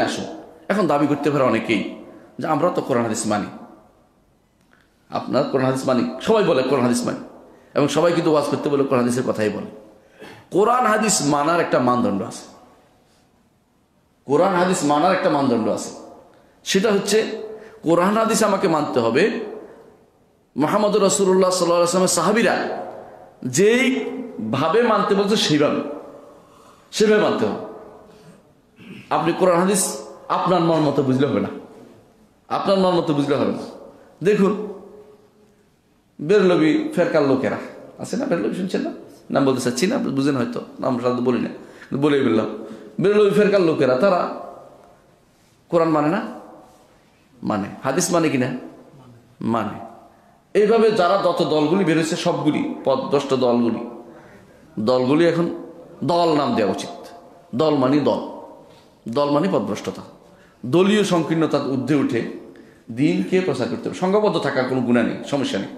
আসুন। এখন দাবি করতে পারে অনেকেই যে আমরা তো কোরআন হাদিস মানি, আপনার কোরআন হাদিস মানি, সবাই বলে কোরআন হাদিস মানি, এবং সবাই কিন্তু ওয়াজ করতে বলে কোরআন হাদিসের কথাই বলে। কোরআন হাদিস মানার একটা মানদণ্ড আছে, কোরআন হাদিস মানার একটা মানদণ্ড আছে। সেটা হচ্ছে কোরআন হাদিস আমাকে মানতে হবে মুহাম্মদ রাসূলুল্লাহ সাল্লাল্লাহু আলাইহি ওয়াসাল্লামের সাহাবীরা যেই ভাবে মানতে বলছে সেভাবে মানতে হবে। আপনি কোরআন হাদিস আপনার মন মতো বুঝলে হবে না, আপনার মন মতো বুঝলে হবে না। দেখুন বেরলভী ফেরকার লোকেরা আছে না, বেরলভী শুনছেন না, নাম বলতে চাচ্ছি না, বুঝেন হয়তো, নাম সাধারণত বলি না, বলেই বললাম। বেরলভী ফেরকার লোকেরা তারা কোরআন মানে না, মানে হাদিস মানে কিনা, মানে। এইভাবে যারা যত দলগুলি বেরোচ্ছে সবগুলি পদভ্রষ্ট দলগুলি এখন দল নাম দেওয়া উচিত। দল মানে পদভ্রষ্টতা, দলীয় সংকীর্ণতার ঊর্ধ্বে উঠে দিনকে প্রচার করতে হবে। সংঘবদ্ধ থাকার কোনো গুণা নেই, সমস্যা নেই,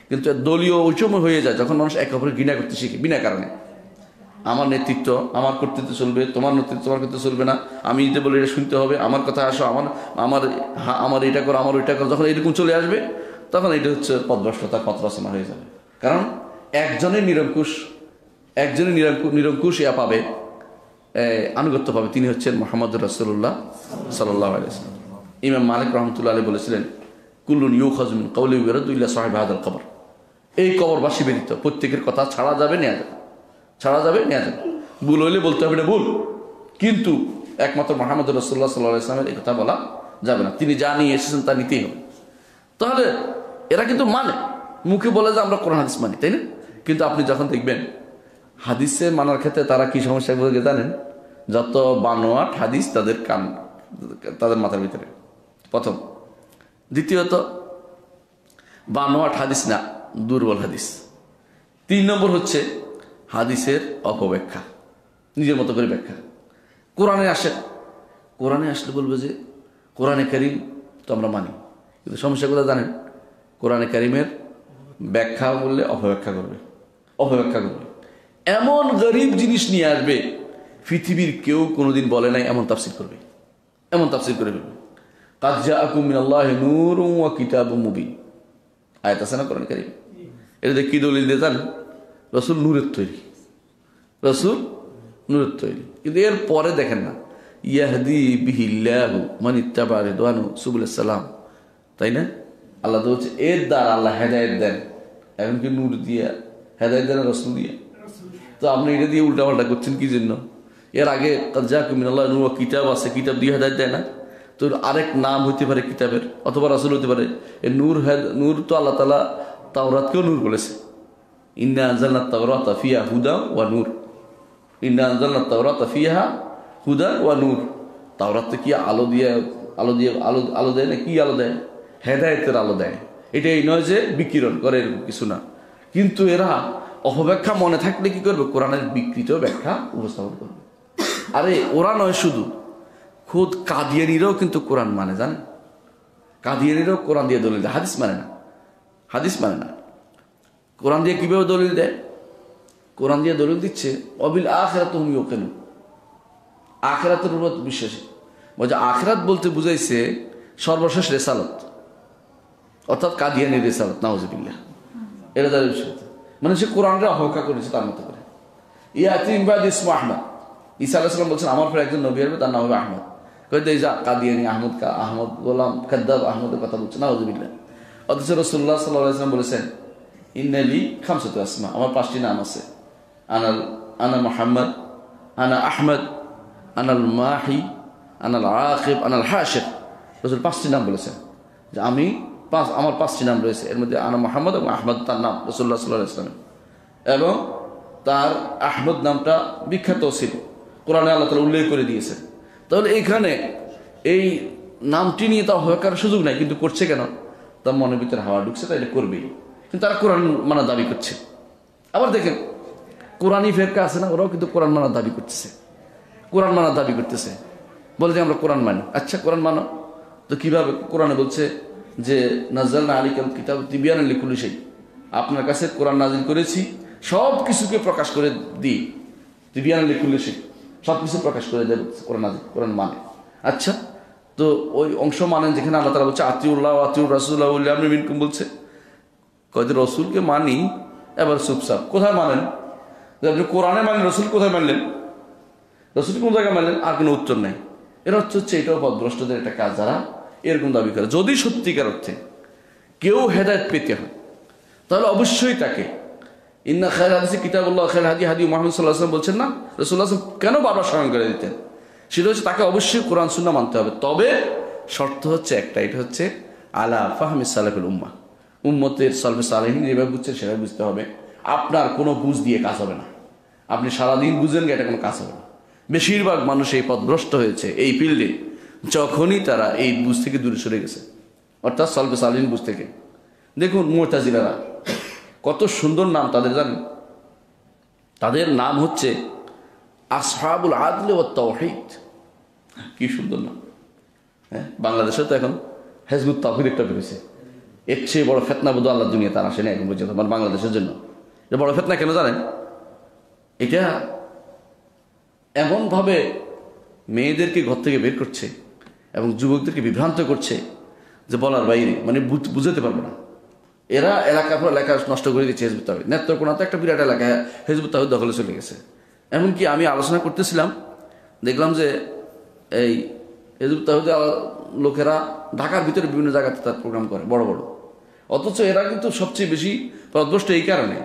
কিন্তু দলীয় ঐক্যময় হয়ে যায় যখন মানুষ একে অপরের ঘৃণা করতে শিখে বিনা কারণে। আমার নেতৃত্ব আমার কর্তৃত্ব চলবে, তোমার নেতৃত্ব তোমার কর্তৃত্ব চলবে না, আমি যেটা বলে এটা শুনতে হবে, আমার কথা আসো, আমার এটা করো, আমার ওইটা করো, যখন এরকম চলে আসবে তখন এটা হচ্ছে পদভ্রষ্টতা, পথ রচনা হয়ে যাবে। কারণ একজনের নিরঙ্কুশ ইয়া পাবে, আনুগত্য পাবে, তিনি হচ্ছেন মুহাম্মদ রাসূলুল্লাহ সাল্লাল্লাহু আলাইহি ওয়াসাল্লাম। ইমাম মালিক রাহমাতুল্লাহ আলাইহি বলেছিলেন কুল্লুন ইউখাযু মিন কাওলি ওয়া ইউরাদু ইল্লা সাহিব হাদাল কবর। এই কবরবাসী ব্যতীত প্রত্যেকের কথা ছাড়া যাবে, নেওয়া যাবে। ভুল হইলে বলতে হবে না ভুল, কিন্তু একমাত্র মুহাম্মদ রাসূলুল্লাহ সাল্লাল্লাহু আলাইহি ওয়াসাল্লামের এই কথা বলা যাবে না। তিনি যা নিয়ে এসেছেন তা নিতেই হবে। তাহলে এরা কিন্তু মানে মুখে বলে যে আমরা কোরআন হাদিস মানি, তাই না? কিন্তু আপনি যখন দেখবেন হাদিসে মানার ক্ষেত্রে তারা কি সমস্যা বলে জানেন? যত বানোয়াট হাদিস তাদের মাথার ভিতরে, প্রথম। দ্বিতীয়ত বানোয়াট হাদিস না, দুর্বল হাদিস। 3 নম্বর হচ্ছে হাদিসের অপব্যাখ্যা, নিজের মতো করে ব্যাখ্যা। কোরআনে আসলে বলবে যে কোরআনে কারীম তো আমরা মানি, কিন্তু সমস্যাগুলো জানেন, কোরআনে কারীমের ব্যাখ্যা বললে অপব্যাখ্যা করবে। এমন গরীব জিনিস নিয়ে আসবে পৃথিবীর কেউ কোনোদিন বলে নাই, এমন তাফসীর করে ফেলবে। কাদ জাআকুম মিনাল্লাহি নূরুন ওয়া কিতাবুম মুবিন, আয়াত আছে না কোরআন কারীম। এটা কি দলিল দিয়ে জানেন? রাসূল নূরের তৈরি। কিন্তু এর পরে দেখেন না, ইয়াহদি বিহিল্লাহু মান ইত্তাবা রিদওয়ানু সুবুলাস সালাম, তাই না? আল্লাহ তো হচ্ছে এর দ্বারা আল্লাহ হেদায়েত দেন। এখন কি নূর দিয়ে হেদায়েত দেন রাসূল দিয়ে? তো আপনি এটা দিয়ে উল্টাপাল্টা করছেন কি জন্য? এর আগে কাদ জাআকুম মিনাল্লাহি নূরুন ওয়া কিতাব আছে, কিতাব দিয়ে হেদায়েত দেয় না? তো আরেক নাম হইতে পারে কিতাবের, অথবা রাসূল হতে পারে। এই নূর তো আল্লাহ তাআলা তাওরাতকেও নূর বলেছে, ইন্না আনজালনাত তাওরাতা ফিহা হুদা ওয়া নূর। তাওরাত কি আলো দেয় না? কি আলো দেয়? হেদায়েতের আলো দেয়। এটা এই নয় যে বিকিরণ করে, কিছু না। কিন্তু এরা অপব্যাখ্যা মনে থাকলে কি করবে? কোরআনের বিকৃত ব্যাখ্যা উপস্থাপন করবে। আরে ওরা নয়, শুধু খুদ কাদিয়ানীরাও কিন্তু কোরআন মানে, জানেন? কাদিয়ানীরাও কোরআন দিয়ে দলিল দেয়, হাদিস মানে না। কোরআন দিয়ে কিভাবে দলিল দেয়? কোরআন দিয়ে দলিল দিচ্ছে অবিল আখিরাত হুম ইউকিনুন, আখিরাতের উপর বিশ্বাসী। বলছে আখিরাত বলতে বুঝাইছে সর্বশেষ রেসালত, অর্থাৎ কাদিয়ানীর রেসালত, নাউজুবিল্লাহ। এটা তার বিষয়, মানে সে কোরআনকে অবজ্ঞা করেছে তার মতো করে। ইয়াতি ইবাদ ইসমু আহমদ, ঈসা আলাইহিস সালাম বলছেন আমার পর একজন নবী আসবে, তার নাম হবে আহমদ। কইতে এই যা কাদিয়ানী আহমদ গোলাম কাদ্দাব আহমদের কথা বলছে, নাউজুবিল্লাহ। অথচ রাসূলুল্লাহ সাল্লাল্লাহু আলাইহি ওয়াসাল্লাম বলেছেন ইন্নালি খামসাতু আসমা, আমার 5টি নাম আছে। আনা মুহাম্মদ, আনা আহমদ, আনাল মাহি, আনাল আকিব, আনাল হাশির। রাসূল 5টি নাম বলেছেন যে আমার 5টি নাম রয়েছে। এর মধ্যে আনা মুহাম্মদ এবং আহমদ তার নাম রাসূলুল্লাহ সাল্লাল্লাহু আলাইহি ওয়াসাল্লাম, এবং তার আহমদ নামটা বিখ্যাত ছিল, কোরআনে আল্লাহ তাআলা উল্লেখ করে দিয়েছেন। তাহলে এইখানে এই নামটি নিয়ে তা হওয়ার সুযোগ নাই, কিন্তু করছে কেন? তার মনের ভিতরে হাওয়া ঢুকছে, তাই এটা করবেই। কিন্তু তারা কোরআন মানা দাবি করছে। আবার দেখেন কোরআনী ফেরকা আছে না, ওরাও কিন্তু কোরআন মানা দাবি করতেছে, বলে যে আমরা কোরআন মানি। আচ্ছা কোরআন মানো তো কিভাবে? কোরআনে বলছে যে নাযালনা আলাইকাল কিতাব তিবয়ানান লিকুল্লি শাই, আপনার কাছে কোরআন নাজিল করেছি সব কিছুকে প্রকাশ করে দিই। তিবয়ানান লিকুল্লি শাই, সব কিছু প্রকাশ করে দেবে কোরআন মানে। আচ্ছা, তো ওই অংশ মানেন যেখানে আল্লাহ তাআলা বলছে আতিউল্লাহ আতিউর রাসূলুল্লাহ উলি আমরি মিনকুম বলছে, কয়দিন রসুলকে মানি, এবার চুপচাপ। কোথায় মানেন? যে আপনি কোরআনে মানেন, রসুল কোথায় মানলেন? রসুল কোন জায়গায় মানলেন? আর কোনো উত্তর নেই। এর অর্থ হচ্ছে এটাও পথভ্রষ্টদের একটা কাজ, যারা এরকম দাবি করে। যদি সত্যিকার অর্থে কেউ হেদায়েত পেতে হয় তাহলে অবশ্যই তাকে ইন্না খায়রাল হাদিসি কিতাবুল্লাহ খায়রুল হাদি হাদি মুহাম্মদ সাল্লাল্লাহু আলাইহি ওয়াসাল্লাম বলছেন না, রাসূলুল্লাহ সাল্লাল্লাহু আলাইহি ওয়াসাল্লাম কেন বারবার স্মরণ করে দিতেন? সেটা হচ্ছে তাকে অবশ্যই কোরআন সুন্নাহ মানতে হবে। তবে শর্ত হচ্ছে একটা, এটা হচ্ছে আলা ফাহমি সালাফিল উম্মাহ, উম্মতের সালফে সালেহিন যেভাবে বুঝছে সেভাবে বুঝতে হবে। আপনার কোনো বুঝ দিয়ে কাজ হবে না, আপনি সারাদিন বুঝেন এটা কোনো কাজ হবে না। বেশিরভাগ মানুষ এই পথভ্রষ্ট হয়েছে এই ফিল্ডে যখনই তারা এই বুঝ থেকে দূরে সরে গেছে, অর্থাৎ সালফে সালেহিন বুঝ থেকে। দেখুন মুতাজিলারা, কত সুন্দর নাম তাদের, জানেন? তাদের নাম হচ্ছে আসহাবুল আদল ওয়াত তাওহীদ। কি সুন্দর নাম! হ্যাঁ, বাংলাদেশে তো এখন হিজবুত তাওহীদ একটা বেরিয়েছে। এর চেয়ে বড় ফেতনা বোধ আল্লাহ দুনিয়া তার আসেনি এখন পর্যন্ত, আমার বাংলাদেশের জন্য। এটা বড় ফেতনা কেন জানেন? এটা এমনভাবে মেয়েদেরকে ঘর থেকে বের করছে এবং যুবকদেরকে বিভ্রান্ত করছে যে বলার বাইরে, মানে বুঝাতে পারবো না। এরা এলাকা পর এলাকা নষ্ট করে দিচ্ছে হিজবুত তাওহীদ। নেত্রকোনাতে একটা বিরাট এলাকায় হিজবুত তাওহীদ দখলে চলে গেছে। এমনকি আমি আলোচনা করতেছিলাম, দেখলাম যে এই হিজবুত তাওহীদ লোকেরা ঢাকার ভিতরে বিভিন্ন জায়গাতে তার প্রোগ্রাম করে বড় বড়, অথচ এরা কিন্তু সবচেয়ে বেশি পথভ্রষ্ট এই কারণে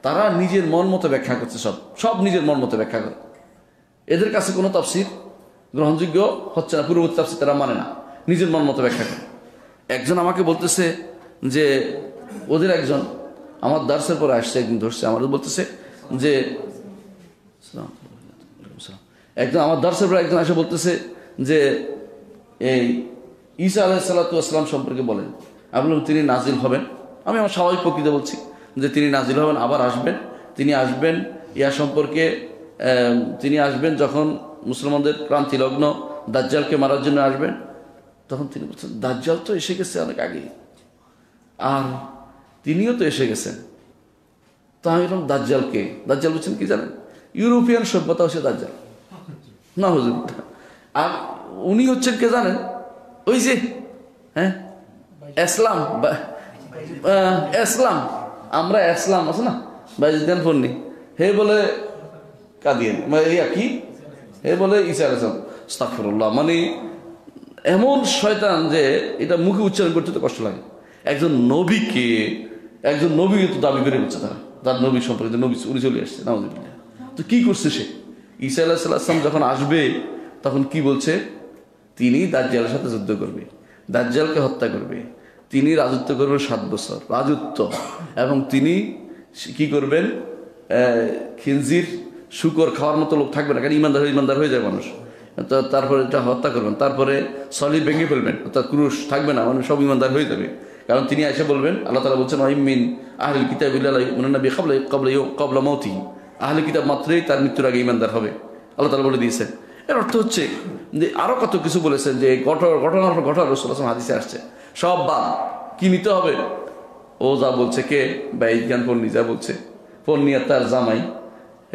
তারা নিজের মন মতো ব্যাখ্যা করছে, সব নিজের মন মতো ব্যাখ্যা করে। এদের কাছে কোনো তাফসীর গ্রহণযোগ্য হচ্ছে না, পূর্ববর্তী তাফসীর তারা মানে না, নিজের মন মতো ব্যাখ্যা করে। একজন আমাকে বলতেছে যে ওদের একজন আমার দার্সের পরে আসছে, একদিন ধরছে আমাদের বলতেছে যে একজন আমার দার্সের পরে একজন এসে বলতেছে যে এই ঈসা আলাইহিস সালাতু ওয়াস সালাম সম্পর্কে বলেন। আমি বললাম তিনি নাজিল হবেন। আমি আমার স্বাভাবিক প্রকৃতি বলছি যে তিনি নাজিল হবেন, আবার আসবেন। তিনি আসবেন ইয়া সম্পর্কে, তিনি আসবেন যখন মুসলমানদের ক্রান্তি লগ্ন, দাজ্জালকে মারার জন্য আসবেন। তখন তিনি বলছেন দাজ্জাল তো এসে গেছে অনেক আগে, আর তিনিও তো এসে গেছেন। তা আমি বললাম দাজ্জালকে, দাজ্জাল বলছেন কি জানেন? ইউরোপিয়ান সভ্যতা হচ্ছে দাজ্জাল না হুজুর। আর উনি হচ্ছেন কে জানেন? ওই যে হ্যাঁ ইসলাম, ইসলাম, আমরা ইসলাম আছে না বাইজিদান ফন্নি, হে বলে কাদিয়ান, কি হে বলে ঈসা আলাইহিস সালাম। আস্তাগফিরুল্লাহ, মানে এমন শয়তান যে এটা মুখে উচ্চারণ করতে তো কষ্ট লাগে। একজন নবীকে তো দাবি করে বলছে তারা, তার নবী সম্পর্কে নবী উনি চলে আসছে নাউযুবিল্লাহ। তো কি করছে সে? ঈসা আলাইহিস সালাম যখন আসবে তখন কি বলছে? তিনি দাজ্জালের সাথে যুদ্ধ করবে, দাজ্জালকে হত্যা করবে, তিনি রাজত্ব করবেন 7 বছর রাজত্ব, এবং তিনি কি করবেন? খিনজির শুকর খাওয়ার মতো লোক থাকবে না, কারণ ইমানদার হয়ে যায় মানুষ। তারপরে এটা হত্যা করবেন, তারপরে সলিড ভেঙে ফেলবেন, অর্থাৎ ক্রুশ থাকবে না, মানুষ সব ইমানদার হয়ে যাবে। কারণ তিনি এসে বলবেন, আল্লাহ তাআলা বলছেন ওয়াইমিন আহলিল কিতাব ইল্লা নবী ক্বাবলা মাউতিহি, আহলে কিতাব মাত্রই তার মৃত্যুর আগে ইমানদার হবে, আল্লাহ তাআলা বলে দিয়েছেন। এর অর্থ হচ্ছে যে আরো কত কিছু বলেছেন যে ঘটনার পর ঘটনা রাসূলুল্লাহ সাল্লাল্লাহু আলাইহি ওয়াসাল্লাম হাদিসে আসছে, সব বাদ কি নিতে হবে? ও যা বলছে, কে? বাইজ্ঞান পন্নী যা বলছে, পন্নী আর তার জামাই,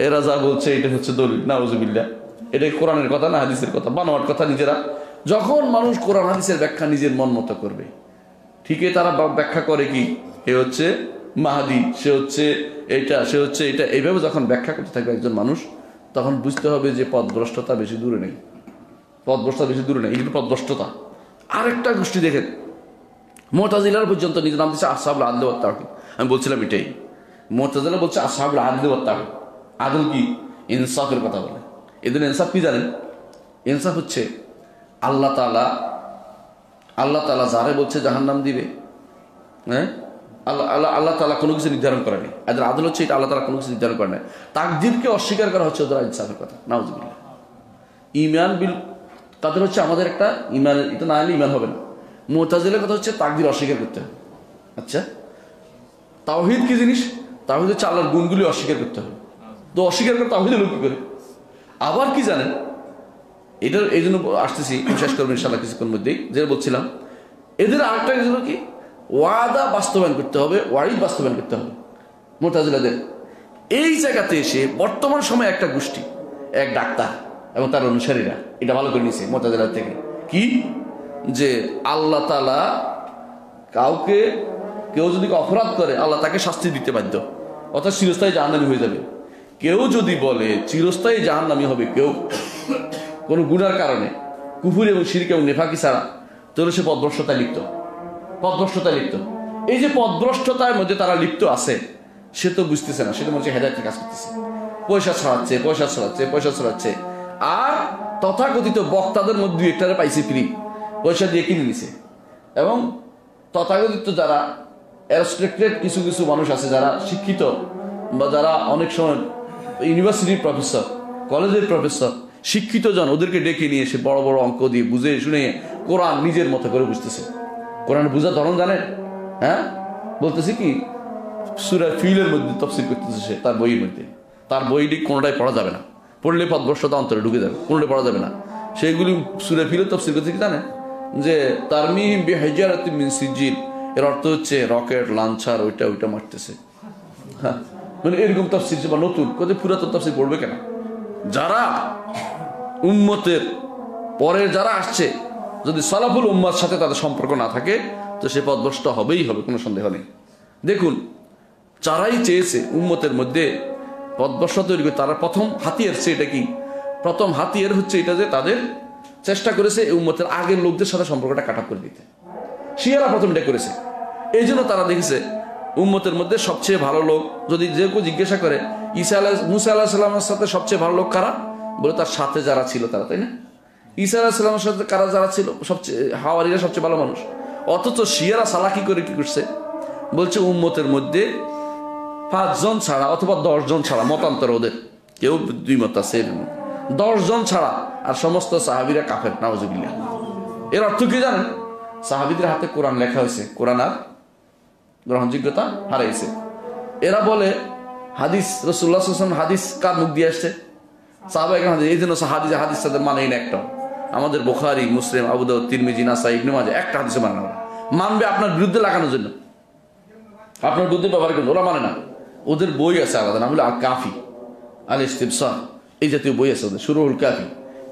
এরা যা বলছে এটা হচ্ছে দলিল। নাউযুবিল্লাহ, এটা কোরআনের কথা না হাদিসের কথা, বানোয়াট কথা নিজেরা। যখন মানুষ কোরআন হাদিসের ব্যাখ্যা নিজের মন মতো করবে, ঠিকই তারা ব্যাখ্যা করে কি এ হচ্ছে মাহদি, সে হচ্ছে এটা, সে হচ্ছে এটা, এইভাবে যখন ব্যাখ্যা করতে থাকবে একজন মানুষ, তখন বুঝতে হবে যে পথভ্রষ্টতা বেশি দূরে নেই, পথভ্রষ্টতা বেশি দূরে নেই, এগুলো পথভ্রষ্টতা। আরেকটা গোষ্ঠী দেখেন, মুতাজিলার পর্যন্ত নিজের নাম দিচ্ছে আসহাবুল আদল ওয়াত তাওহীদ। আমি বলছিলাম এটাই, মুতাজিলা বলছে আসহাবুল আদল ওয়াত তাওহীদ। আদল কি? ইনসাফের কথা বলে। এদের ইনসাফ কি জানেন? ইনসাফ হচ্ছে আল্লাহ তাআলা যারে বলছে জাহান্নাম দিবে, হ্যাঁ, আল্লাহ তাআলা কোনো কিছু নির্ধারণ করেনি। এদের আদল হচ্ছে এটা, আল্লাহ তাআলা কোনো কিছু নির্ধারণ করে না। তাকদীরকে অস্বীকার করা হচ্ছে ওদের ইনসাফের কথা। নাউযুবিল্লাহ। ঈমান বিল তাদের হচ্ছে আমাদের একটা ঈমান, এটা না হলে ঈমান হবে না। মুতাজিলার কথা হচ্ছে তাকদীর অস্বীকার করতে হবে। আচ্ছা, তাওহীদ কি জিনিস? তাওহীদ হচ্ছে আল্লাহর গুণগুলি অস্বীকার করতে হবে। তো অস্বীকার করে তাওহীদ হলো কি করে? আবার কি জানেন, এটার এই জন্য আসতেছি, শেষ করবো ইনশাআল্লাহ কিছুক্ষণ মধ্যেই। যেটা বলছিলাম, এদের আরেকটা জন্য কি ওয়াদা বাস্তবায়ন করতে হবে, ওয়াইদ বাস্তবায়ন করতে হবে মুতাজিলাদের। এই জায়গাতে এসে বর্তমান সময়ে একটা গোষ্ঠী, এক ডাক্তার এবং তার অনুসারীরা এটা ভালো করে নিয়েছে মুতাজিলা থেকে। কি যে আল্লাহ তাআলা কেউ যদি অপরাধ করে আল্লাহ তাকে শাস্তি দিতে বাধ্য, অর্থাৎ চিরস্থায়ী জাহান্নামী হয়ে যাবে। কেউ যদি বলে চিরস্থায়ী জাহান্নামী হবে কেউ কোনো গুনার কারণে, কুফর এবং শিরক এবং নেফাকি ছাড়া, তাহলে সে পথভ্রষ্টতায় লিপ্ত। এই যে পথভ্রষ্টতার মধ্যে তারা লিপ্ত আছে, সে তো বুঝতেছে না, সে তো মনে হচ্ছে হেদায়েতের কাজ করতেছে, পয়সা ছড়াচ্ছে। আর তথাকথিত বক্তাদের মধ্যে একটারে পাইছে ফ্রি, পয়সা দিয়ে কিনে নিছে। এবং তথাকথিত যারা অ্যারস্ট্রেক্টেড কিছু মানুষ আছে, যারা শিক্ষিত বা যারা অনেক সময় ইউনিভার্সিটির প্রফেসর, কলেজের প্রফেসর, শিক্ষিত জন, ওদেরকে ডেকে নিয়ে এসে বড় বড় অঙ্ক দিয়ে বুঝে শুনে কোরআন নিজের মতো করে বুঝতেছে। কোরআন বুঝার ধরন জানেন? হ্যাঁ, বলতেছে কি সূরা ফিলের মধ্যে তাফসীর করতেছে সে, তার বইয়ের মধ্যে। তার বইটি কোনোটাই পড়া যাবে না, পড়লে পথভ্রষ্টতা অন্তরে ঢুকে যাবে, কোনোটাই পড়া যাবে না। সেইগুলি সূরা ফিলের তাফসীর করতে কি জানেন? যে তারমিহিম বিহিজারাতিন মিন সিজিল, এর অর্থ হচ্ছে রকেট লাঞ্চার ওইটা মারতেছে। হ্যাঁ, মানে এরকম তাফসীর বা নতুন কোথায় পুরাতন তাফসীর পড়বে কেন? যারা উম্মতের পরের যারা আসছে, যদি সালাফুল উম্মার সাথে তাদের সম্পর্ক না থাকে, তো সে পথভ্রষ্ট হবেই হবে, কোনো সন্দেহ নেই। দেখুন, যারাই চেয়েছে উম্মতের মধ্যে পথভ্রষ্ট তৈরি করে, তারা প্রথম হাতিয়ার এটা কি? প্রথম হাতিয়ার হচ্ছে এটা যে তাদের চেষ্টা করেছে এই উম্মতের আগের লোকদের সাথে সম্পর্কটা কাটা করে দিতে। শিয়ারা প্রথম এটা করেছে। এই জন্য তারা দেখেছে উম্মতের মধ্যে সবচেয়ে ভালো লোক, যদি যে কেউ জিজ্ঞাসা করে মুসা আলাইহিস সালামের সাথে সবচেয়ে ভালো লোক কারা, বলে তার সাথে যারা ছিল তারা, তাই না? ঈসা আলাইহিস সালামের সাথে কারা যারা ছিল, সবচেয়ে হাওয়ারিরা সবচেয়ে ভালো মানুষ। অথচ শিয়ারা সালাকি করে কি করছে, বলছে উম্মতের মধ্যে 5 জন ছাড়া অথবা 10 জন ছাড়া, মতান্তর ওদের, কেউ 2 মত আছে, 10 জন ছাড়া আর সমস্ত সাহাবীরা কাফের, নাউজুবিল্লাহ। এর অর্থ কি জানেন? সাহাবীদের হাতে কোরআন লেখা হয়েছে, কোরআন আর গ্রহণযোগ্যতা হারাইছে। এরা বলে হাদিস, রাসূলুল্লাহ সাল্লাল্লাহু আলাইহি ওয়াসাল্লাম হাদিস কার মুখ দিয়ে আসছে? সাহাবা একরাম হাদিস। এই জন্য হাদিস তাদের মানেই না একটা। আমাদের বুখারী, মুসলিম, আবু দাউদ, তিরমিজি, নাসাই, ইবনে মাজাহ একটা হাদিসে মানে না। মানবে আপনার বিরুদ্ধে লাগানোর জন্য, আপনার বিরুদ্ধে ব্যবহার করবে, ওরা মানে না। ওদের বই আছে আলাদা, নাম হলো আল কাফি, আল ইস্তিবসার, এই জাতীয় বই আছে ওদের, শুরুল কাফি।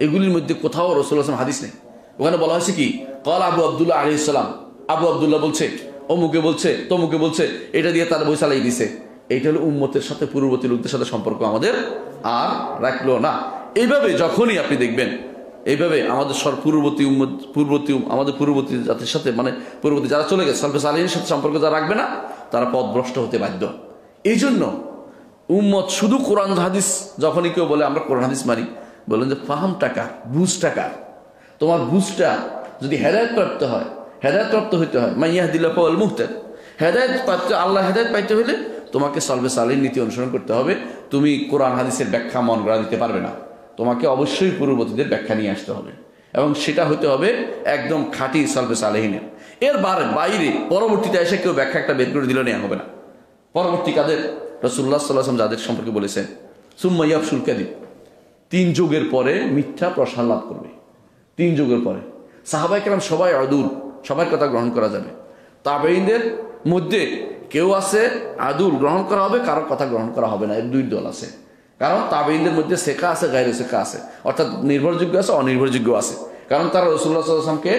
এগুলির মধ্যে কোথাও রাসূলুল্লাহ সাল্লাল্লাহু আলাইহি ওয়াসাল্লাম হাদিস নেই। ওখানে বলা হয়েছে কি, ক্বাল আবু আব্দুল্লাহ আলাইহিস সালাম, আবু আব্দুল্লাহ বলছে, অমুকে বলছে, তমুকে বলছে, এটা দিয়ে তার বই চালাই দিছে। এইটা হলো উম্মতের সাথে পূর্ববর্তী লোকদের সাথে সম্পর্ক আমাদের আর রাখলো না। এইভাবে যখনই আপনি দেখবেন, এইভাবে আমাদের পূর্ববর্তী জাতির সাথে, মানে পূর্ববর্তী যারা চলে গেছে, সালফে সালিহিনের সাথে সম্পর্ক যারা রাখবে না, তারা পথভ্রষ্ট হতে বাধ্য। এই জন্য উম্মত শুধু কোরআন হাদিস, যখনই কেউ বলে আমরা কোরআন হাদিস মানি, বলেন যে ফাহাম টাকা, বুঝ টাকা। তোমার বুঝটা যদি হেদায়েতপ্রাপ্ত হইতে হয়, মাইয়াহদিল্লাহু ফাহুয়াল মুহতাদ, আল্লাহ হেদায়েত পাইতে হলে তোমাকে সালফে সালিহিন নীতি অনুসরণ করতে হবে। তুমি কোরআন হাদিসের ব্যাখ্যা মন গড়া দিতে পারবে না, তোমাকে অবশ্যই পূর্ববর্তীদের ব্যাখ্যা নিয়ে আসতে হবে, এবং সেটা হতে হবে একদম খাঁটি সালফে সালেহিনের। এর বাইরে পরবর্তীতে এসে কেউ ব্যাখ্যা একটা বের করে দিলে নেওয়া হবে না। পরবর্তী কাদের রাসূলুল্লাহ সাল্লাল্লাহু আলাইহি ওয়াসাল্লাম যাদের সম্পর্কে বলেছেন, সুম্মা ইয়াফশুল কাযিব, 3 যুগের পরে মিথ্যা প্রসার লাভ করবে। 3 যুগের পরে সাহাবায়ে কেরাম সবাই আদুল, সবার কথা গ্রহণ করা যাবে। তাবেঈনদের মধ্যে কেউ আছে আদুল, গ্রহণ করা হবে, কারো কথা গ্রহণ করা হবে না। এর 2 দল আছে। কারণ তাবেঈনদের মধ্যে সেকা আছে, গায়রে সেকা আছে, অর্থাৎ নির্ভরযোগ্য আছে, অনির্ভরযোগ্য আছে। কারণ তারা রাসূলুল্লাহ সাল্লাল্লাহু আলাইহি ওয়াসাল্লামকে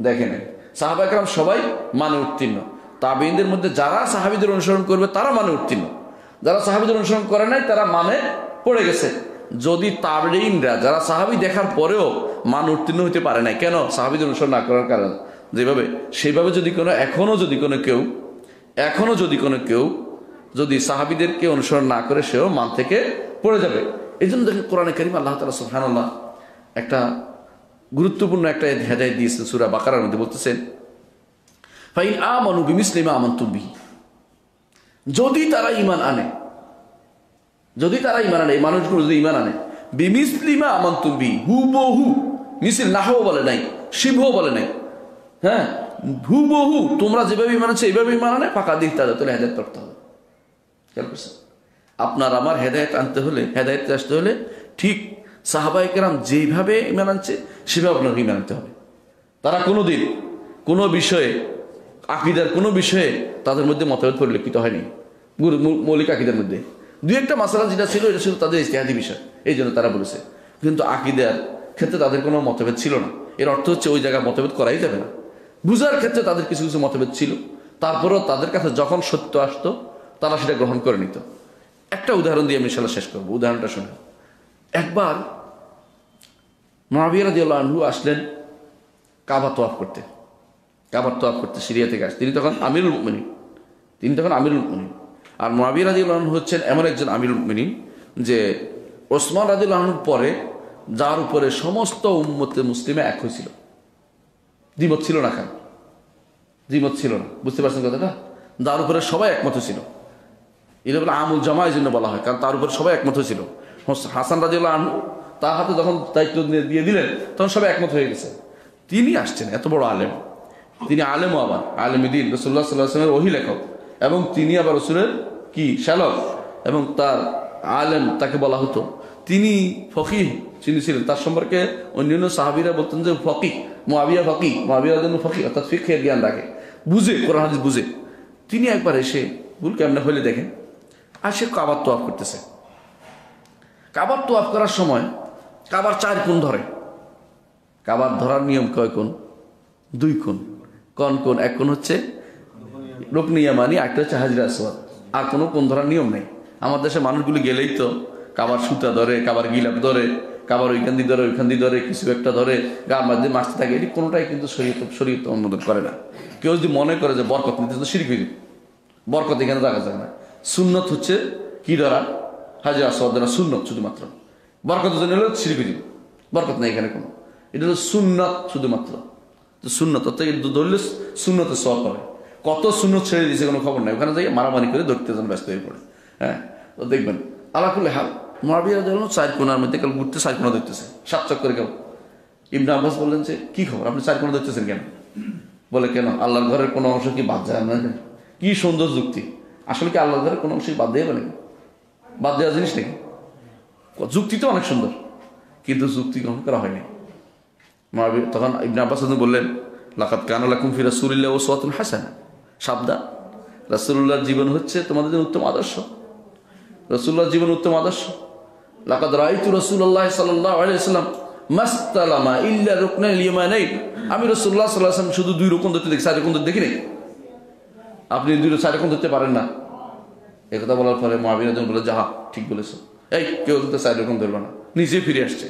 দেখে নেন। সাহাবায়ে কেরাম সবাই মানে উত্তীর্ণ। তাবেঈনদের মধ্যে যারা সাহাবীদের অনুসরণ করবে তারা মানে উত্তীর্ণ, যারা সাহাবীদের অনুসরণ করে নাই তারা মানে পড়ে গেছে। যদি তাবেঈনরা যারা সাহাবী দেখার পরেও মান উত্তীর্ণ হতে পারে নাই, কেন? সাহাবীদের অনুসরণ না করার কারণে। যেভাবে সেইভাবে যদি এখনো যদি কোনো কেউ যদি সাহাবীদেরকে অনুসরণ না করে, সেও মান থেকে পড়ে যাবে। এই জন্য দেখেন কোরআনে কারীম আল্লাহ তাআলা সুবহানাল্লাহ একটা গুরুত্বপূর্ণ একটা হেদায়েত দিয়েছেন সূরা বাকারার মধ্যে, বলতেছেন ফাইন আমানু বিমিসলি মা আমানতুম বিহি, যদি তারা ঈমান আনে, এই মানুষগুলো যদি ঈমান আনে, বিমিসলি মা আমানতুম বিহি, হুবহু, মিসল নাহও বলে নাই, শিবহু বলে নাই, হ্যাঁ, হুবহু তোমরা যেভাবে ঈমান আনছো এইভাবে ঈমান আনে, ফাঁকা দিক তাদের তোলে হেদায়েত প্রাপ্ত হবে। খেয়াল করছেন? আপনার আমার হেদায়েত আনতে হলে, হেদায়েতে আসতে হলে ঠিক সাহাবায়ে কেরাম যেইভাবে ঈমান আনছে সেভাবে আপনাকে ঈমান আনতে হবে। তারা কোনোদিন কোনো বিষয়ে, আকীদার কোনো বিষয়ে তাদের মধ্যে মতভেদ পরিলক্ষিত হয়নি। মৌলিক আকীদার মধ্যে 2-1টা মাসালা যেটা ছিল, এটা ছিল তাদের ইজতিহাদি বিষয়, এই জন্য তারা বলেছে। কিন্তু আকীদার ক্ষেত্রে তাদের কোনো মতভেদ ছিল না। এর অর্থ হচ্ছে ওই জায়গায় মতভেদ করাই যাবে না। বুঝার ক্ষেত্রে তাদের কিছু কিছু মতভেদ ছিল, তারপরেও তাদের কাছে যখন সত্য আসতো তারা সেটা গ্রহণ করে নিত। একটা উদাহরণ দিয়ে আমি ইনশাআল্লাহ শেষ করবো, উদাহরণটা শুনে। একবার মুআবিয়া রাদিয়াল্লাহু আনহু আসলেন কাবা তওয়াফ করতে, কাবার তওয়াফ করতে সিরিয়া থেকে আসে। তিনি তখন আমিরুল মুমিনিন, আর মুআবিয়া রাদিয়াল্লাহু আনহু হচ্ছেন এমন একজন আমিরুল মুমিনিন যে ওসমান রাদিয়াল্লাহু আনহুর পরে যার উপরে সমস্ত উম্মতে মুসলিমে এক হয়েছিল, দ্বিমত ছিল না। কেন দ্বিমত ছিল না? বুঝতে পারছেন কথাটা? যার উপরে সবাই একমত ছিল, এটা বলে আমুল জামা এই জন্য বলা হয়, কারণ তার উপরে সবাই একমত হয়েছিল। হাসান রাদিয়াল্লাহু আনহু তার হাতে যখন দায়িত্ব দিয়ে দিলেন তখন সবাই একমত হয়ে গেছে। তিনি আসছেন এত বড় আলেম, তিনি আলেমও আবার আলেমে দ্বীন, রাসূলুল্লাহ সাল্লাল্লাহু আলাইহি ওয়াসাল্লামের ওহী লেখক, এবং তিনি আবার রাসূলের কি শ্যালক, এবং তার আলেম তাকে বলা হতো। তিনি ফকিহ তিনি ছিলেন, তার সম্পর্কে অন্যান্য সাহাবীরা বলতেন যে ফকিহ, মুআবিয়া রাদিয়াল্লাহু ফকিহ, অর্থাৎ ফিকহের জ্ঞান রাখে, বুঝে, কোরআন হাদিস বুঝে। তিনি একবার এসে ভুল কেমনে হলে দেখেন, আর সে কাবার তওয়াফ করতেছে। কাবার তওয়াফ করার সময় কাবার 4 কোণ ধরে। কাবার ধরার নিয়ম কয় কোণ? 2 কোণ। কোন? এক কোণ হচ্ছে রুকনে ইয়ামানি, একটা হচ্ছে হাজরে আসওয়াদ। আর কোনো কোণ ধরার নিয়ম নেই। আমার দেশে মানুষগুলি গেলেই তো কাবার সুতা ধরে, কাবার গিলাপ ধরে, কাবার ওইখান দিয়ে ধরে, কিছু একটা ধরে, গার মধ্যে মাছতে থাকে। এটি কোনোটাই কিন্তু শরীয়ত অনুমোদন করে না। কেউ যদি মনে করে যে বরকত নিতে, তো শিরক হয়ে যাবে। বরকত এখানে রাখা যায় না। সুন্নত হচ্ছে কি ধরা? হাজরে আসওয়াদ ধরা সুন্নত শুধুমাত্র। বরকতের জন্য হলো শিরক হয়ে যাবে, বরকত নেই এখানে কোনো। এটা হলো সুন্নত শুধুমাত্র। তো সুন্নত অর্থাৎ ধরলে সুন্নতের সওয়াব পাবে। কত সুন্নত ছেড়ে দিয়েছে কোনো খবর নাই, ওখানে যাই মারামারি করে ধরতে যেন ব্যস্ত হয়ে পড়ে। হ্যাঁ, তো দেখবেন আলাকুল্লি হাল মুআবিয়া রাদিয়াল্লাহু আনহু 4 কোণার মধ্যে কাল ঘুরতে 4 কোণা দেখতেছে, 7 চক্কর কেউ। ইবনে আব্বাস বললেন যে কি খবর, আপনি 4 কোণা দেখতেছেন কেন? বলে কেন, আল্লাহর ঘরের কোনো অংশ কি বাদ যায় না? কি সুন্দর যুক্তি! আসলে কি আল্লাহর ঘরের কোনো অংশ বাদ দিয়ে নাকি? বাদ দেওয়া জিনিস নাকি? যুক্তি তো অনেক সুন্দর, কিন্তু যুক্তি গ্রহণ করা হয়নি। তখন ইবনে আব্বাস বললেন, লাকাদ কানা লাকুম ফি রাসূলিল্লাহি উসওয়াতুন হাসানাহ, সাবধান, রাসূলুল্লাহর জীবন হচ্ছে তোমাদের জন্য উত্তম আদর্শ। রাসূলুল্লাহর জীবন উত্তম আদর্শ। লাকাদ রাআইতু রাসূলুল্লাহ সাল্লাল্লাহু আলাইহি ওয়াসাল্লাম মাসতালামা ইল্লা রুকনাল ইয়ামানাইন। আমি রাসূলুল্লাহ সাল্লাল্লাহু আলাইহি ওয়াসাল্লাম শুধু 2 রকম ধরতে দেখি, 4 রকম ধরতে দেখি নাই। আপনি 4 রকম ধরতে পারেন না? এই কথা বলার পরে মুআবিয়া রাদিয়াল্লাহু আনহু বলে, যাহা ঠিক বলেছো, এই কেউ তো 4 রকম ধরবে না। নিজে ফিরে আসছে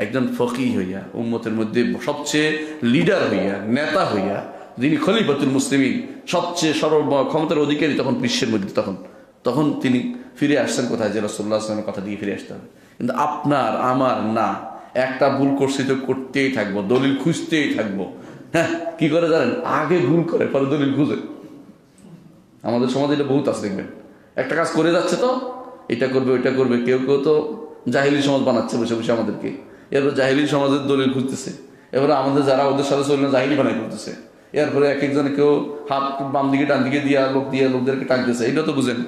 একজন ফকিহ হইয়া, উম্মতের মধ্যে সবচেয়ে লিডার হইয়া, নেতা হইয়া, যিনি খলিফাতুল মুসলিমিন, সবচেয়ে ক্ষমতার অধিকারী তখন বিশ্বের মধ্যে, তখন তিনি ফিরে আসছেন কোথায়? যে রাসূলুল্লাহ সাল্লাল্লাহু আলাইহি ওয়াসাল্লামের কথা দিয়ে ফিরে আসতে হবে। কিন্তু আপনার আমার না, একটা ভুল করছি তো করতেই থাকবো, দলিল খুঁজতেই থাকবো। হ্যাঁ, কি করে জানেন? আগে ভুল করে পরে দলিল খুঁজে। আমাদের সমাজে এটা বহুত আছে, দেখবেন একটা কাজ করে যাচ্ছে তো এটা করবে ওইটা করবে, কেউ কেউ তো জাহিলি সমাজ বানাচ্ছে বসে বসে আমাদেরকে। এরপর জাহিলি সমাজের দলিল খুঁজতেছে, এবারে আমাদের যারা ওদের সাথে চললে জাহিলি বানাই করতেছে। এরপরে এক একজনে কেউ হাত বাম দিকে ডান দিকে দিয়া লোকদেরকে টানতেছে, এটা তো বুঝেন।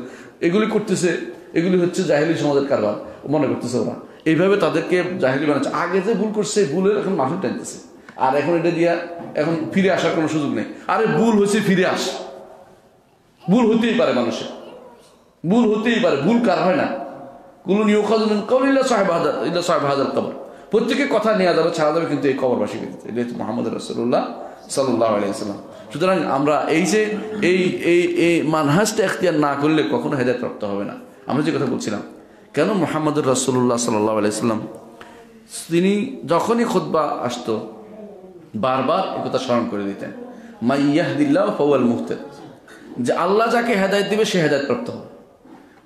এগুলি করতেছে, এগুলি হচ্ছে জাহিলি সমাজের কারবার মনে করতেছে ওরা। এইভাবে তাদেরকে জাহিলি বানাচ্ছে। আগে যে ভুল করছে, ভুলের এখন মাসুল টানতেছে, আর এখন এটা দিয়া এখন ফিরে আসার কোনো সুযোগ নেই। আরে ভুল হয়েছে, ফিরে আস। ভুল হতেই পারে, মানুষের ভুল হতেই পারে। ভুল কার হয় না? কুলুন ইউখাযু মিন কাওলি ইল্লা সাহিব হাযাল কবর। প্রত্যেকের কথা নেওয়া যাবে, ছাড়া যাবে, কিন্তু এই কবরবাসী ক্ষেত্রে। এটা হচ্ছে মুহাম্মদ রাসূলুল্লাহ সাল্লাল্লাহু আলাইহি ওয়াসাল্লাম। সুতরাং আমরা এই যে এই মানহাজটা এখতিয়ার না করলে কখনো হেদায়েত প্রাপ্ত হবে না। আমরা যে কথা বলছিলাম, কেন মুহাম্মদ রাসূলুল্লাহ সাল্লাল্লাহু আলাইহি ওয়াসাল্লাম তিনি যখনই খুতবা আসতো বারবার এই কথা স্মরণ করে দিতেন, মান ইয়াহদিল্লাহু ফাহুয়াল মুহতাদ, যে আল্লাহ যাকে হেদায়েত দিবে সে হেদায়েত প্রাপ্ত হবে।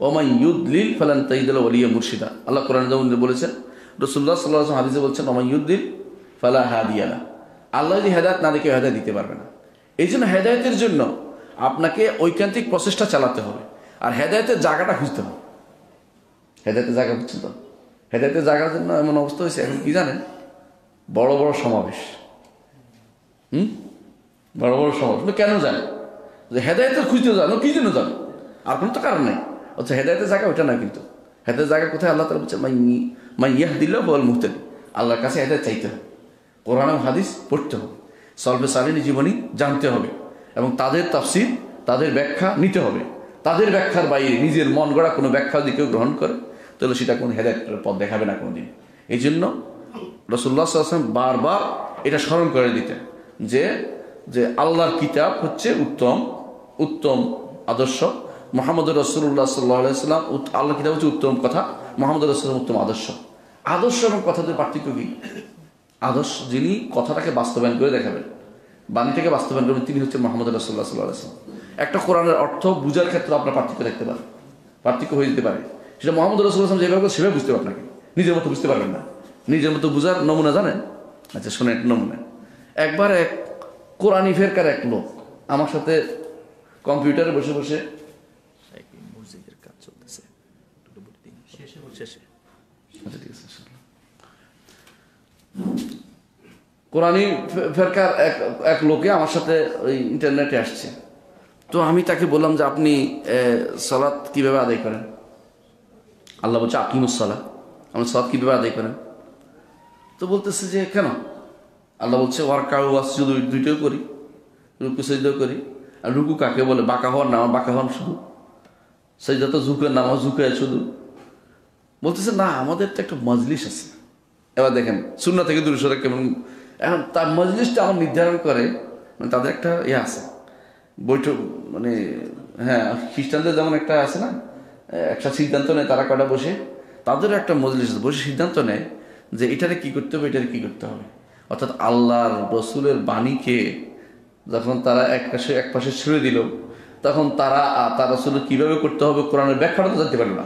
ওমান ইউদলিল ফালান তাজিদ লাহু ওয়ালিয়্যান মুরশিদা। আল্লাহ কোরআনে যেমন বলেছেন, রাসূলুল্লাহ সাল্লাল্লাহু আলাইহি ওয়াসাল্লাম হাদিসে বলছেন, ওমান ইউদলিল ফালা হাদিয়া লাহু। আল্লাহ যদি হেদায়েত না দেখে হেদায়েত দিতে পারবে না। এই জন্য হেদায়েতের জন্য আপনাকে ঐকান্তিক প্রচেষ্টা চালাতে হবে, আর হেদায়েতের জায়গাটা খুঁজতে হবে। হেদায়েতের জায়গা বুঝছেন তো? হেদায়েতের জায়গার জন্য এমন অবস্থা হয়েছে এখন, কি জানেন? বড় বড় সমাবেশ, বড় বড় সমাবেশ। কেন জানেন? যে হেদায়েতের খুঁজতে জানো, কি জন্য জানো? আর কোনো তো কারণ নেই। আচ্ছা, হেদায়েতের জায়গা ওইটা নয়, কিন্তু হেদায়েতের জায়গা কোথায়? আল্লাহ তাআলা বলছেন, মান ইয়াহদিল্লাহু ফাহুয়াল মুহতাদি। আল্লাহর কাছে হেদায়েত চাইতে হবে, কোরআন এবং হাদিস পড়তে হবে, সলফে সালেহিনের জীবনী জানতে হবে, এবং তাদের তাফসীর, তাদের ব্যাখ্যা নিতে হবে। তাদের ব্যাখ্যার বাইরে নিজের মন গড়া কোনো ব্যাখ্যা যদি কেউ গ্রহণ করে, তাহলে সেটা কোনো হেদায়েতের পথ দেখাবে না কোনোদিন। এই জন্য রাসূলুল্লাহ সাল্লাল্লাহু আলাইহি ওয়াসাল্লাম বারবার এটা স্মরণ করে দিতে যে যে আল্লাহর কিতাব হচ্ছে উত্তম উত্তম আদর্শ, মুহাম্মদ রাসূলুল্লাহ সাল্লাল্লাহু আলাইহি ওয়াসাল্লাম আল্লাহর কিতাব হচ্ছে উত্তম কথা, মুহাম্মদ রাসূলুল্লাহ উত্তম আদর্শ। আদর্শ এবং কথাদের পার্থক্য কি? আদর্শ যিনি কথাটাকে বাস্তবায়ন করে দেখাবেন, বাণীটাকে বাস্তবায়ন করবেন, তিনি হচ্ছে মুহাম্মদ রাসূলুল্লাহ সাল্লাল্লাহু আলাইহি ওয়াসাল্লাম। একটা কোরআনের অর্থ বুঝার ক্ষেত্রে আপনার পার্থক্য দেখতে পারেন, পার্থক্য হয়ে যেতে পারে। সেটা মুহাম্মদ রাসূলুল্লাহ যেভাবে সেভাবে বুঝতে পারবেন, আপনাকে নিজের মতো বুঝতে পারবেন না। নিজের মতো বুঝার নমুনা জানেন? আচ্ছা শোনেন নমুনা। একবার এক কোরআনী ফেরকার এক লোক আমার সাথে কম্পিউটারে বসে বসে, মসজিদের কাজ চলতেছে, কোরআনী ফেরকার এক লোকে আমার সাথে ওই ইন্টারনেটে আসছে। তো আমি তাকে বললাম যে আপনি সালাত কিভাবে আদায় করেন? আল্লাহ বলছে আকিমুস সালাহ, আমরা সালাত কিভাবে আদায় করেন? তো বলতেছে যে কেন? আল্লাহ বলছে ওয়ারকাউ ওয়াসজুদু, দুইটাও করি, রুকু সাজদাও করি। আর রুকু কাকে বলে? বাঁকা হওয়ার নাম, বাঁকা হন শুধু। সাজদা তো ঝুঁকের নাম, ঝুঁকে শুধু। বলতেছে না, আমাদের তো একটা মজলিস আছে। এবার দেখেন সুন্নাহ থেকে দূরে সরে কেমন। এখন তার মজলিসটা আমার নির্ধারণ করে, মানে তাদের একটা আছে বৈঠক, মানে হ্যাঁ খ্রিস্টানদের যেমন একটা আছে না, একটা সিদ্ধান্ত নেয় তারা কটা বসে, তাদেরও একটা মজলিস বসে সিদ্ধান্ত নেয় যে এটারে কি করতে হবে, এটারে কি করতে হবে। অর্থাৎ আল্লাহর রসুলের বাণীকে যখন তারা এক পাশে ছেড়ে দিল, তখন তারা তার রসুলের কীভাবে করতে হবে কোরআনের ব্যাখ্যাটা তো জানতে পারল না।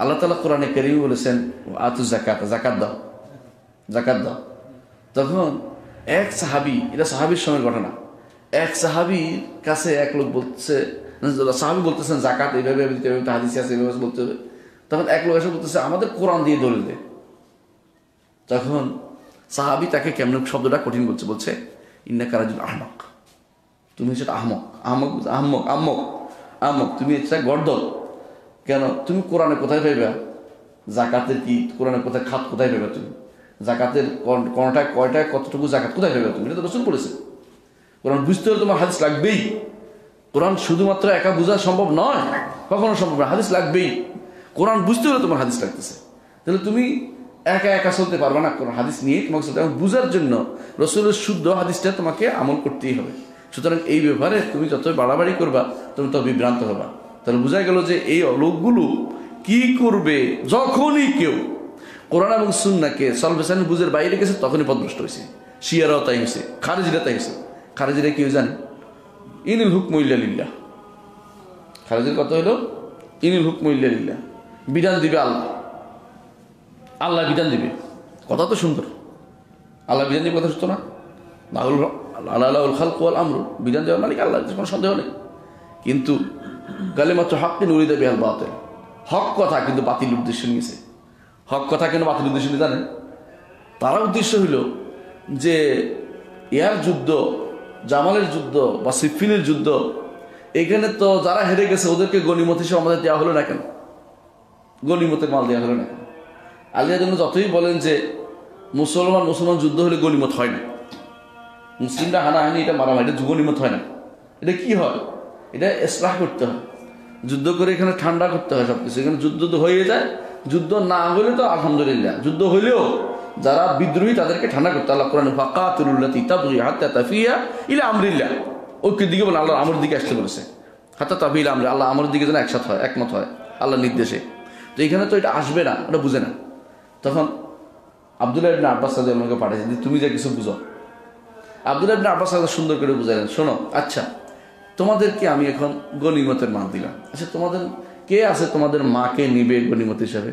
আল্লাহ তাআলা কোরআনে কারীমে বলেছেন আতু যাকাত, যাকাত দাও, যাকাত দাও। তখন এক সাহাবী, এটা সাহাবীর সময়ের ঘটনা, এক সাহাবীর কাছে এক লোক বলছে, সাহাবী বলতেছেন যাকাত এইভাবে হাদিসে আছে এইভাবে বলতে হবে। তখন এক লোক এসে বলতেছে আমাদের কোরআন দিয়ে দলিল দে। তখন সাহাবী তাকে কেমন শব্দটা কঠিন বলছে, বলছে ইন্নাকা রাজুল আহমাক, তুমি সেটা আহমক, আহমক আহমক আহমক আহমক, তুমি এটা গর্দব। কেন? তুমি কোরআনে কোথায় পাইবা জাকাতের কি, কোরআনে কোথায় খাত কোথায় পাইবা তুমি? জাকাতের কোনটায় কয়টায় কতটুকু জাকাত কোথায় পাইবা তুমি? এটা তো রাসূল বলেছে। কোরআন বুঝতে হলে তোমার হাদিস লাগবেই। কোরআন শুধুমাত্র একা বোঝা সম্ভব নয়, কখনো সম্ভব না, হাদিস লাগবেই। কোরআন বুঝতে হলে তোমার হাদিস লাগতেছে, তাহলে তুমি একা একা চলতে পারবে না। কোরআন হাদিস নিয়ে তোমাকে চলতে হবে। বুঝার জন্য রসুলের শুদ্ধ হাদিসটা তোমাকে আমল করতেই হবে। সুতরাং এই ব্যাপারে তুমি যত বাড়াবাড়ি করবা তুমি তত বিভ্রান্ত হবা। তাহলে বোঝা গেল যে এই লোকগুলো কি করবে, যখনই কেউ কোরআন এবং সুন্নাহকে সলভেশন বুঝের বাইরে গেছে তখনই পথভ্রষ্ট হয়েছে। শিয়ারাও তাই হয়েছে, খারেজিরা তাই হয়েছে। খারেজিরা কেউ জানে ইনিল হুকমু ইল্লা লিল্লাহ, খারেজির কথা হলো ইনিল হুকমু ইল্লা লিল্লাহ, বিধান দিবে আল্লাহ, আল্লাহ বিধান দিবে। কথা তো সুন্দর, আল্লাহ বিধান দিবে, কথা সুস্থ না? আল্লাহ খালক ওয়াল আমরু, বিধান দেওয়ার মালিক আল্লাহ, কোনো সন্দেহ নেই। কিন্তু কালিমাতু হাক্কিন উরিদা বিহাল বাতিল, হক কথা কিন্তু বাতিল উদ্দেশ্য নিয়েছে। হক কথা কেন বাতিল উদ্দেশ্য নিয়ে জানেন? তারা উদ্দেশ্য হইল যে ইয়ার যুদ্ধ, জামালের যুদ্ধ বা সিফিনের যুদ্ধ, এখানে তো যারা হেরে গেছে ওদেরকে গনিমত হিসেবে আমাদের দেওয়া হলো না কেন? গনিমতের মাল দেওয়া হলো না কেন? আলিয়া জন্য যতই বলেন যে মুসলমান যুদ্ধ হলে গনিমত হয় না, মুসলিমরা হানাহানি এটা মারামারি, এটা গনিমত হয় না। এটা কি হয়? এটা ইসলাহ করতে হয়, যুদ্ধ করে এখানে ঠান্ডা করতে হয় সবকিছু। এখানে যুদ্ধ তো হয়ে যায়, যুদ্ধ না হলে তো আলহামদুলিল্লাহ, যুদ্ধ হইলেও যারা বিদ্রোহী তাদেরকে ঠান্ডা করতে আল্লাহ কোরআনে ফাকাতুল্লাতি তাবগি হাত্তা তাফিয়া ইলা আমরিল্লাহ, ঐক্যের দিকে বলে, আল্লাহ আমরের দিকে আসতে বলেছে। হাত্তা তাফিয়া ইলা আমরি, আল্লাহ আমরের দিকে যেন একসাথ হয়, একমত হয় আল্লাহর নির্দেশে। তো এখানে তো এটা আসবে না, ওটা বুঝে না। তখন আব্দুল্লাহ ইবনে আব্বাস রাদিয়াল্লাহু আনহু পাঠাইছে যে তুমি যা কিছু বুঝো। আব্দুল্লাহ ইবনে আব্বাস সুন্দর করে বুঝাইলেন, শোনো আচ্ছা তোমাদেরকে আমি এখন গনিমতের মাল দিলাম, আচ্ছা তোমাদের কে আছে তোমাদের মাকে নিবে গনিমত হিসাবে?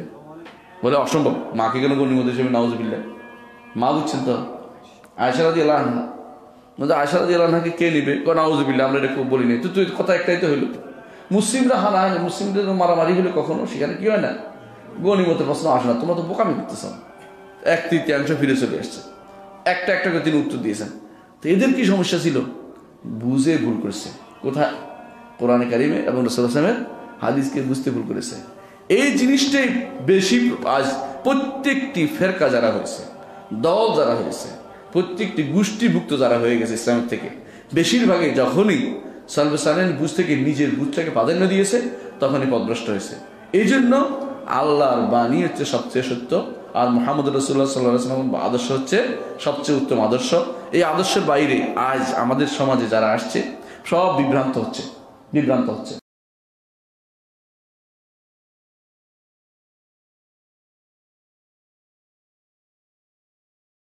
বলে অসম্ভব, মাকে কেন গনিমত হিসেবে? নাউজুবিল্লাহ। মা বুঝছেন তো? আয়েশা রাদিয়াল্লাহু আনহা, মানে আয়েশা রাদিয়াল্লাহু আনহাকে কে নিবে? নাউজুবিল্লাহ, আমরা এটা খুব বলিনি। তুই কথা একটাই তো হইল, মুসলিমরা হানাহানি, মুসলিমদের মারামারি হলে কখনো সেখানে কি হয় না, গনিমতের প্রশ্ন আসে না। তোমরা তো বোকামি করতেছ। 1/3 ফিরে চলে আসছে, একটা করে তিনি উত্তর দিয়েছেন। তো এদের কি সমস্যা ছিল? বুঝে ভুল করেছে। কোথায়? কোরআনে কারিমে এবং রাসূল সাল্লাল্লাহু আলাইহি ওয়াসাল্লামের হাদিসকে বুঝতে ভুল করেছে। এই জিনিসটাই বেশি আজ প্রত্যেকটি ফেরকা যারা হয়েছে, দল যারা হয়েছে, প্রত্যেকটি গোষ্ঠীভুক্ত যারা হয়ে গেছে ইসলামের থেকে, বেশিরভাগই যখনই সালফে বুঝ থেকে নিজের বুঝটাকে প্রাধান্য দিয়েছে তখনই পথভ্রষ্ট হয়েছে। এই জন্য আল্লাহর বাণী হচ্ছে সবচেয়ে সত্য, আর মুহাম্মদ রাসূলুল্লাহ সাল্লাল্লাহু আলাইহি ওয়াসাল্লাম আদর্শ হচ্ছে সবচেয়ে উত্তম আদর্শ। এই আদর্শের বাইরে আজ আমাদের সমাজে যারা আসছে সব বিভ্রান্ত হচ্ছে।